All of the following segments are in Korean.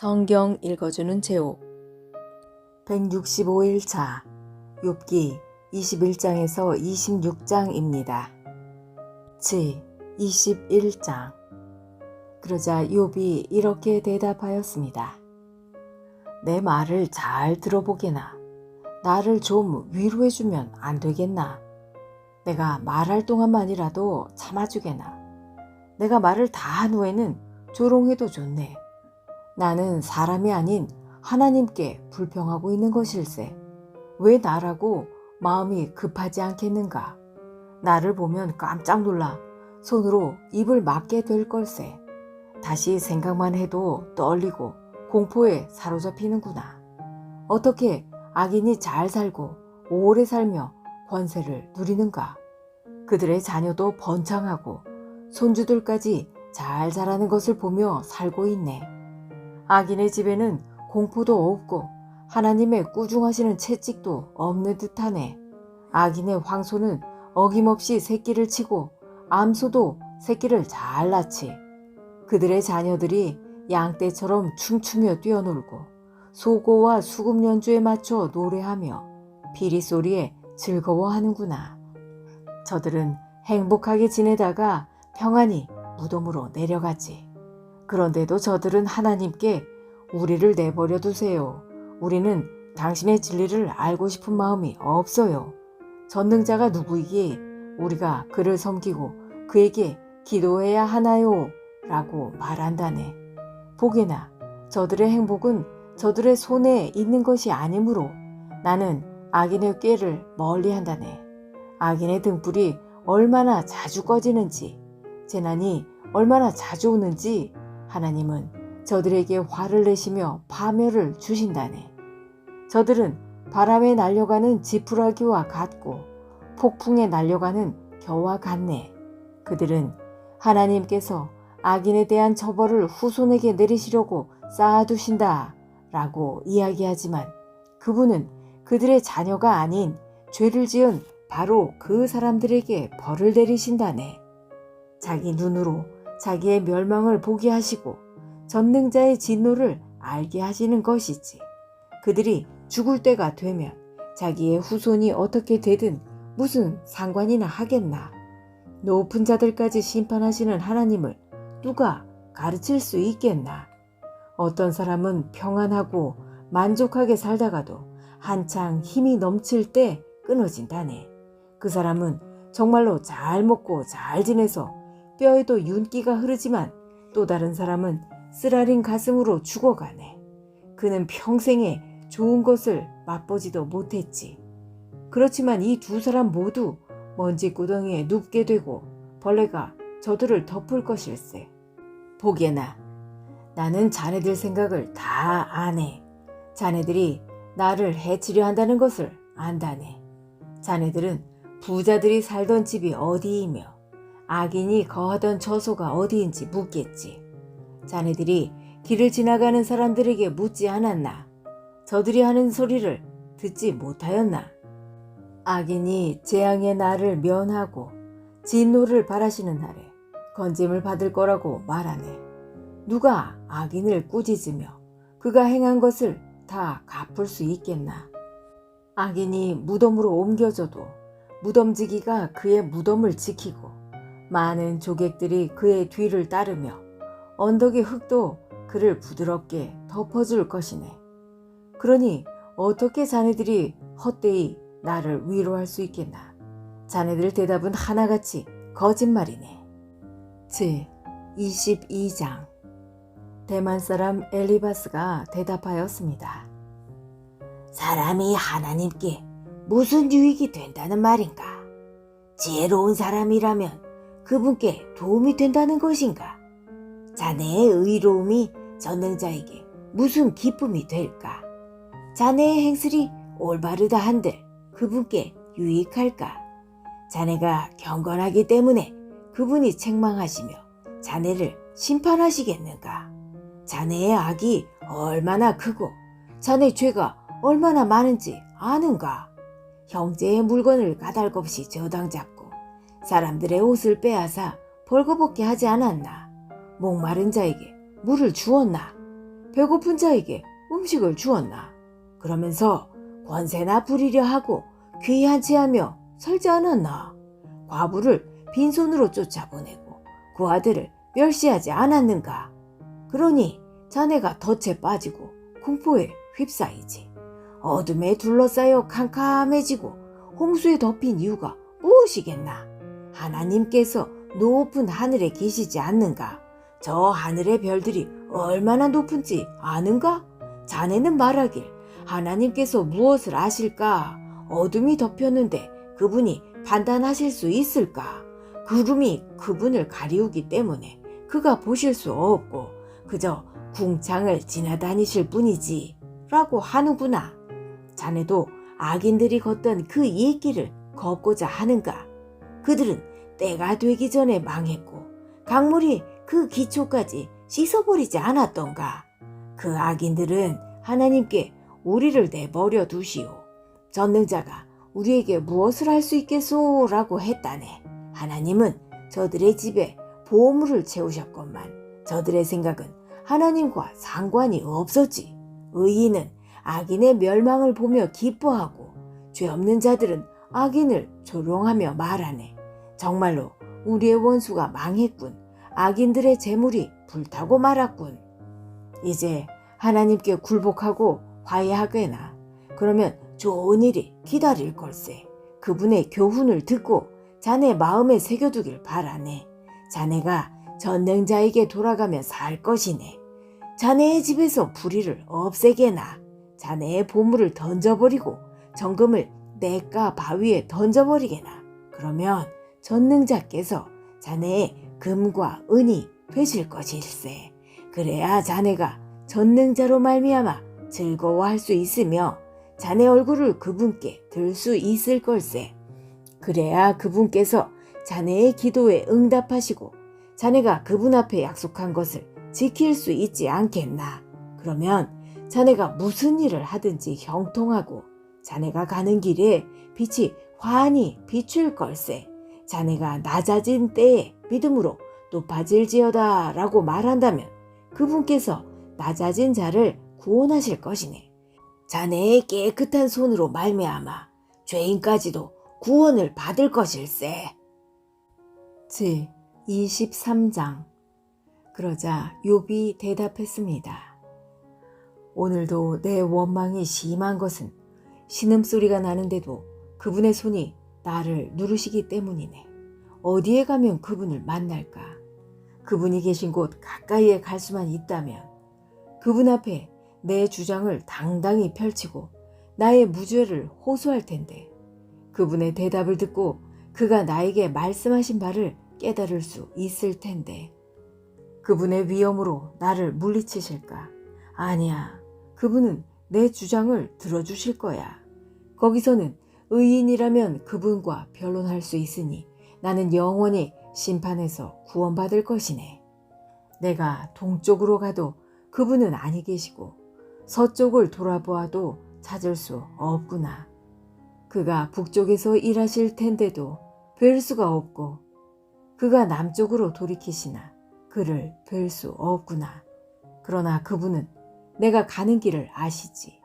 성경 읽어주는 제옥 165일차 욥기 21장에서 26장입니다. 제 21장. 그러자 욥이 이렇게 대답하였습니다. 내 말을 잘 들어보게나. 나를 좀 위로해주면 안 되겠나. 내가 말할 동안만이라도 참아주게나. 내가 말을 다 한 후에는 조롱해도 좋네. 나는 사람이 아닌 하나님께 불평하고 있는 것일세. 왜 나라고 마음이 급하지 않겠는가. 나를 보면 깜짝 놀라 손으로 입을 막게 될 걸세. 다시 생각만 해도 떨리고 공포에 사로잡히는구나. 어떻게 악인이 잘 살고 오래 살며 권세를 누리는가. 그들의 자녀도 번창하고 손주들까지 잘 자라는 것을 보며 살고 있네. 악인의 집에는 공포도 없고 하나님의 꾸중하시는 채찍도 없는 듯하네. 악인의 황소는 어김없이 새끼를 치고 암소도 새끼를 잘 낳지. 그들의 자녀들이 양떼처럼 춤추며 뛰어놀고 소고와 수금 연주에 맞춰 노래하며 피리 소리에 즐거워하는구나. 저들은 행복하게 지내다가 평안히 무덤으로 내려가지. 그런데도 저들은 하나님께 우리를 내버려 두세요. 우리는 당신의 진리를 알고 싶은 마음이 없어요. 전능자가 누구이기에 우리가 그를 섬기고 그에게 기도해야 하나요? 라고 말한다네. 보게나 저들의 행복은 저들의 손에 있는 것이 아니므로 나는 악인의 꾀를 멀리한다네. 악인의 등불이 얼마나 자주 꺼지는지, 재난이 얼마나 자주 오는지 하나님은 저들에게 화를 내시며 파멸을 주신다네. 저들은 바람에 날려가는 지푸라기와 같고 폭풍에 날려가는 겨와 같네. 그들은 하나님께서 악인에 대한 처벌을 후손에게 내리시려고 쌓아두신다 라고 이야기하지만 그분은 그들의 자녀가 아닌 죄를 지은 바로 그 사람들에게 벌을 내리신다네. 자기 눈으로 자기의 멸망을 보게 하시고 전능자의 진노를 알게 하시는 것이지. 그들이 죽을 때가 되면 자기의 후손이 어떻게 되든 무슨 상관이나 하겠나. 높은 자들까지 심판하시는 하나님을 누가 가르칠 수 있겠나. 어떤 사람은 평안하고 만족하게 살다가도 한창 힘이 넘칠 때 끊어진다네. 그 사람은 정말로 잘 먹고 잘 지내서 뼈에도 윤기가 흐르지만 또 다른 사람은 쓰라린 가슴으로 죽어가네. 그는 평생에 좋은 것을 맛보지도 못했지. 그렇지만 이 두 사람 모두 먼지구덩이에 눕게 되고 벌레가 저들을 덮을 것일세. 보게나 나는 자네들 생각을 다 아네. 자네들이 나를 해치려 한다는 것을 안다네. 자네들은 부자들이 살던 집이 어디이며 악인이 거하던 처소가 어디인지 묻겠지. 자네들이 길을 지나가는 사람들에게 묻지 않았나? 저들이 하는 소리를 듣지 못하였나? 악인이 재앙의 날을 면하고 진노를 바라시는 날에 건짐을 받을 거라고 말하네. 누가 악인을 꾸짖으며 그가 행한 것을 다 갚을 수 있겠나? 악인이 무덤으로 옮겨져도 무덤지기가 그의 무덤을 지키고 많은 조객들이 그의 뒤를 따르며 언덕의 흙도 그를 부드럽게 덮어줄 것이네. 그러니 어떻게 자네들이 헛되이 나를 위로할 수 있겠나. 자네들 대답은 하나같이 거짓말이네. 제 22장. 대만 사람 엘리바스가 대답하였습니다. 사람이 하나님께 무슨 유익이 된다는 말인가? 지혜로운 사람이라면 그분께 도움이 된다는 것인가? 자네의 의로움이 전능자에게 무슨 기쁨이 될까? 자네의 행실이 올바르다 한들 그분께 유익할까? 자네가 경건하기 때문에 그분이 책망하시며 자네를 심판하시겠는가? 자네의 악이 얼마나 크고 자네 죄가 얼마나 많은지 아는가? 형제의 물건을 까닭없이 저당 잡고 사람들의 옷을 빼앗아 벌거벗게 하지 않았나? 목마른 자에게 물을 주었나? 배고픈 자에게 음식을 주었나? 그러면서 권세나 부리려 하고 귀한 체하며 설지 않았나? 과부를 빈손으로 쫓아보내고 그 아들을 멸시하지 않았는가? 그러니 자네가 덫에 빠지고 공포에 휩싸이지. 어둠에 둘러싸여 캄캄해지고 홍수에 덮인 이유가 무엇이겠나? 하나님께서 높은 하늘에 계시지 않는가? 저 하늘의 별들이 얼마나 높은지 아는가? 자네는 말하길 하나님께서 무엇을 아실까? 어둠이 덮였는데 그분이 판단하실 수 있을까? 구름이 그분을 가리우기 때문에 그가 보실 수 없고 그저 궁창을 지나다니실 뿐이지 라고 하는구나. 자네도 악인들이 걷던 그 옛길을 걷고자 하는가? 그들은 때가 되기 전에 망했고 강물이 그 기초까지 씻어버리지 않았던가? 그 악인들은 하나님께 우리를 내버려 두시오. 전능자가 우리에게 무엇을 할 수 있겠소? 라고 했다네. 하나님은 저들의 집에 보물을 채우셨건만 저들의 생각은 하나님과 상관이 없었지. 의인은 악인의 멸망을 보며 기뻐하고 죄 없는 자들은 악인을 조롱하며 말하네. 정말로 우리의 원수가 망했군. 악인들의 재물이 불타고 말았군. 이제 하나님께 굴복하고 화해하거나 그러면 좋은 일이 기다릴 걸세. 그분의 교훈을 듣고 자네 마음에 새겨두길 바라네. 자네가 전능자에게 돌아가며 살 것이네. 자네의 집에서 불의를 없애게나 자네의 보물을 던져버리고 정금을 냇가 바위에 던져버리게나. 그러면 전능자께서 자네의 금과 은이 되실 것일세. 그래야 자네가 전능자로 말미암아 즐거워할 수 있으며 자네 얼굴을 그분께 들 수 있을 걸세. 그래야 그분께서 자네의 기도에 응답하시고 자네가 그분 앞에 약속한 것을 지킬 수 있지 않겠나. 그러면 자네가 무슨 일을 하든지 형통하고 자네가 가는 길에 빛이 환히 비출 걸세. 자네가 낮아진 때에 믿음으로 높아질지어다 라고 말한다면 그분께서 낮아진 자를 구원하실 것이네. 자네의 깨끗한 손으로 말미암아 죄인까지도 구원을 받을 것일세. 제 23장. 그러자 욥이 대답했습니다. 오늘도 내 원망이 심한 것은 신음소리가 나는데도 그분의 손이 나를 누르시기 때문이네. 어디에 가면 그분을 만날까? 그분이 계신 곳 가까이에 갈 수만 있다면 그분 앞에 내 주장을 당당히 펼치고 나의 무죄를 호소할 텐데 그분의 대답을 듣고 그가 나에게 말씀하신 바를 깨달을 수 있을 텐데 그분의 위엄으로 나를 물리치실까? 아니야. 그분은 내 주장을 들어주실 거야. 거기서는 의인이라면 그분과 변론할 수 있으니 나는 영원히 심판에서 구원받을 것이네. 내가 동쪽으로 가도 그분은 아니 계시고 서쪽을 돌아보아도 찾을 수 없구나. 그가 북쪽에서 일하실 텐데도 뵐 수가 없고 그가 남쪽으로 돌이키시나 그를 뵐 수 없구나. 그러나 그분은 내가 가는 길을 아시지.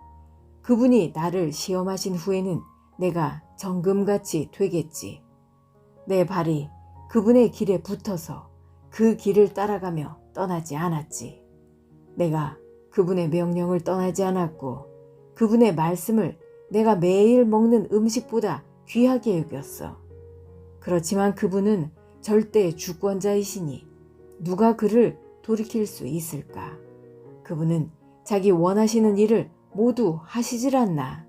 그분이 나를 시험하신 후에는 내가 정금같이 되겠지. 내 발이 그분의 길에 붙어서 그 길을 따라가며 떠나지 않았지. 내가 그분의 명령을 떠나지 않았고 그분의 말씀을 내가 매일 먹는 음식보다 귀하게 여겼어. 그렇지만 그분은 절대 주권자이시니 누가 그를 돌이킬 수 있을까? 그분은 자기 원하시는 일을 모두 하시질 않나.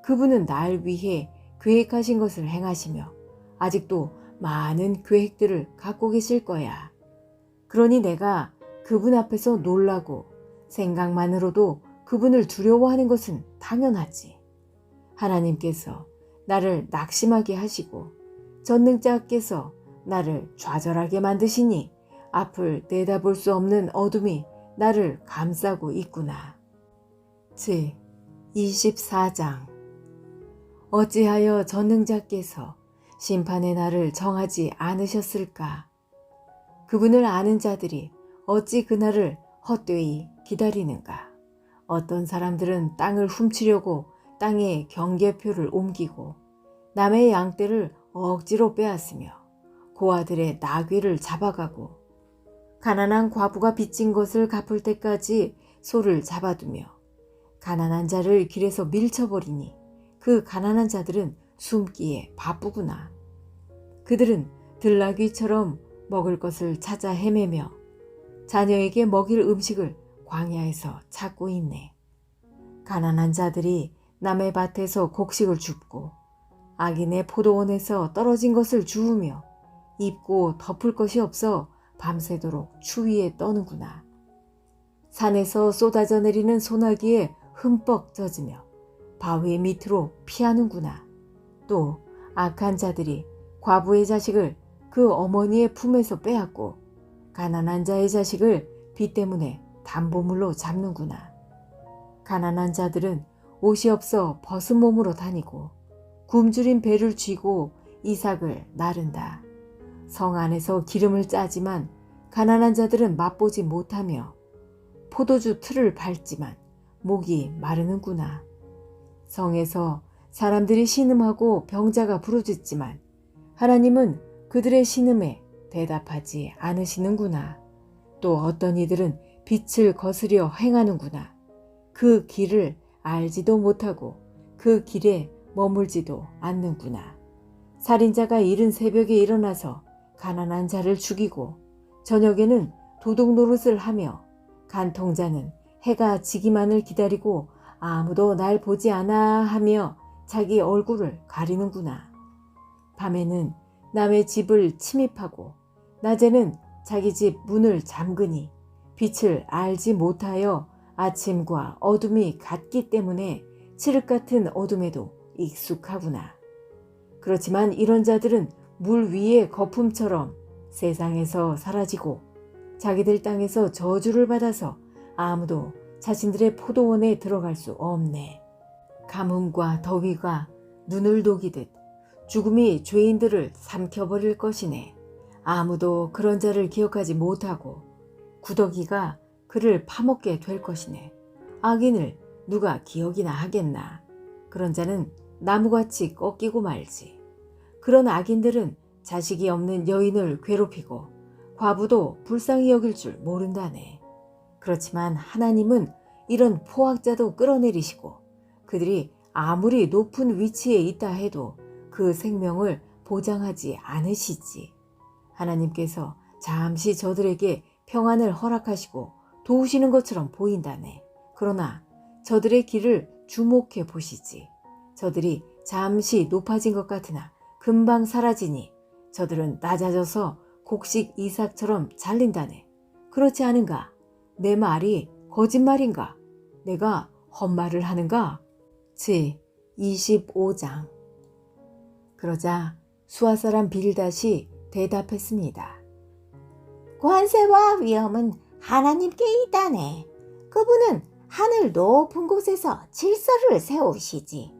그분은 날 위해 계획하신 것을 행하시며 아직도 많은 계획들을 갖고 계실 거야. 그러니 내가 그분 앞에서 놀라고 생각만으로도 그분을 두려워하는 것은 당연하지. 하나님께서 나를 낙심하게 하시고 전능자께서 나를 좌절하게 만드시니 앞을 내다볼 수 없는 어둠이 나를 감싸고 있구나. 제 24장. 어찌하여 전능자께서 심판의 날을 정하지 않으셨을까? 그분을 아는 자들이 어찌 그날을 헛되이 기다리는가? 어떤 사람들은 땅을 훔치려고 땅에 경계표를 옮기고 남의 양떼를 억지로 빼앗으며 고아들의 나귀를 잡아가고 가난한 과부가 빚진 것을 갚을 때까지 소를 잡아두며 가난한 자를 길에서 밀쳐버리니 그 가난한 자들은 숨기에 바쁘구나. 그들은 들나귀처럼 먹을 것을 찾아 헤매며 자녀에게 먹일 음식을 광야에서 찾고 있네. 가난한 자들이 남의 밭에서 곡식을 줍고 악인의 포도원에서 떨어진 것을 주우며 입고 덮을 것이 없어 밤새도록 추위에 떠는구나. 산에서 쏟아져 내리는 소나기에 흠뻑 젖으며 바위 밑으로 피하는구나. 또 악한 자들이 과부의 자식을 그 어머니의 품에서 빼앗고 가난한 자의 자식을 빚 때문에 담보물로 잡는구나. 가난한 자들은 옷이 없어 벗은 몸으로 다니고 굶주린 배를 쥐고 이삭을 나른다. 성 안에서 기름을 짜지만 가난한 자들은 맛보지 못하며 포도주 틀을 밟지만 목이 마르는구나. 성에서 사람들이 신음하고 병자가 부르짖지만 하나님은 그들의 신음에 대답하지 않으시는구나. 또 어떤 이들은 빛을 거스려 행하는구나. 그 길을 알지도 못하고 그 길에 머물지도 않는구나. 살인자가 이른 새벽에 일어나서 가난한 자를 죽이고 저녁에는 도둑 노릇을 하며 간통자는 해가 지기만을 기다리고 아무도 날 보지 않아 하며 자기 얼굴을 가리는구나. 밤에는 남의 집을 침입하고 낮에는 자기 집 문을 잠그니 빛을 알지 못하여 아침과 어둠이 같기 때문에 칠흑 같은 어둠에도 익숙하구나. 그렇지만 이런 자들은 물 위의 거품처럼 세상에서 사라지고 자기들 땅에서 저주를 받아서 아무도 자신들의 포도원에 들어갈 수 없네. 가뭄과 더위가 눈을 녹이듯 죽음이 죄인들을 삼켜버릴 것이네. 아무도 그런 자를 기억하지 못하고 구더기가 그를 파먹게 될 것이네. 악인을 누가 기억이나 하겠나. 그런 자는 나무같이 꺾이고 말지. 그런 악인들은 자식이 없는 여인을 괴롭히고 과부도 불쌍히 여길 줄 모른다네. 그렇지만 하나님은 이런 포악자도 끌어내리시고 그들이 아무리 높은 위치에 있다 해도 그 생명을 보장하지 않으시지. 하나님께서 잠시 저들에게 평안을 허락하시고 도우시는 것처럼 보인다네. 그러나 저들의 길을 주목해 보시지. 저들이 잠시 높아진 것 같으나 금방 사라지니 저들은 낮아져서 곡식 이삭처럼 잘린다네. 그렇지 않은가? 내 말이 거짓말인가? 내가 헛말을 하는가? 제25장. 그러자 수아 사람 빌닷이 대답했습니다. 권세와 위엄은 하나님께 있다네. 그분은 하늘 높은 곳에서 질서를 세우시지.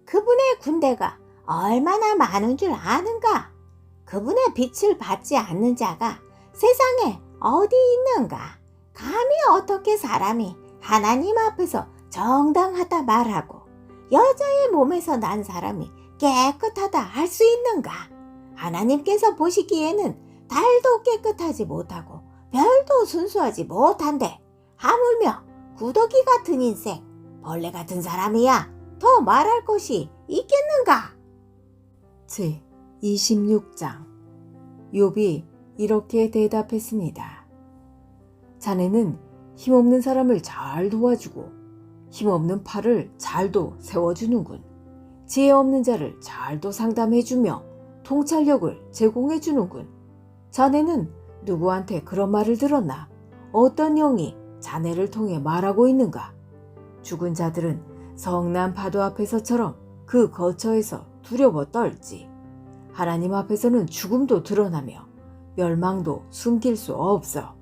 그분의 군대가 얼마나 많은 줄 아는가? 그분의 빛을 받지 않는 자가 세상에 어디 있는가? 감히 어떻게 사람이 하나님 앞에서 정당하다 말하고 여자의 몸에서 난 사람이 깨끗하다 할 수 있는가? 하나님께서 보시기에는 달도 깨끗하지 못하고 별도 순수하지 못한데 하물며 구더기 같은 인생, 벌레 같은 사람이야 더 말할 것이 있겠는가? 제26장. 욥이 이렇게 대답했습니다. 자네는 힘없는 사람을 잘 도와주고 힘없는 팔을 잘도 세워주는군. 지혜 없는 자를 잘도 상담해주며 통찰력을 제공해주는군. 자네는 누구한테 그런 말을 들었나? 어떤 영이 자네를 통해 말하고 있는가? 죽은 자들은 성난 파도 앞에서처럼 그 거처에서 두려워 떨지. 하나님 앞에서는 죽음도 드러나며 멸망도 숨길 수 없어.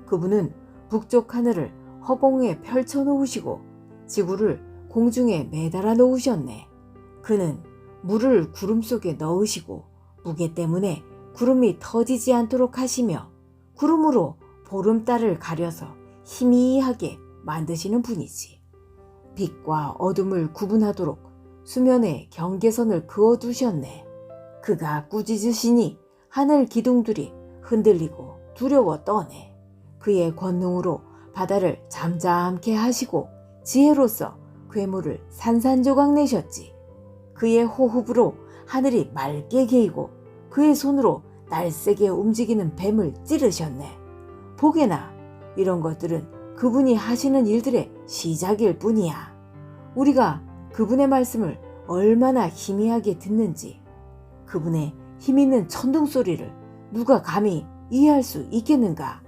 그분은 북쪽 하늘을 허공에 펼쳐 놓으시고 지구를 공중에 매달아 놓으셨네. 그는 물을 구름 속에 넣으시고 무게 때문에 구름이 터지지 않도록 하시며 구름으로 보름달을 가려서 희미하게 만드시는 분이지. 빛과 어둠을 구분하도록 수면에 경계선을 그어두셨네. 그가 꾸짖으시니 하늘 기둥들이 흔들리고 두려워 떠네. 그의 권능으로 바다를 잠잠케 하시고 지혜로서 괴물을 산산조각 내셨지. 그의 호흡으로 하늘이 맑게 개이고 그의 손으로 날쌔게 움직이는 뱀을 찌르셨네. 보게나 이런 것들은 그분이 하시는 일들의 시작일 뿐이야. 우리가 그분의 말씀을 얼마나 희미하게 듣는지, 그분의 힘있는 천둥 소리를 누가 감히 이해할 수 있겠는가?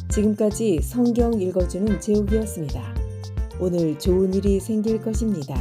지금까지 성경 읽어주는 제옥이었습니다. 오늘 좋은 일이 생길 것입니다.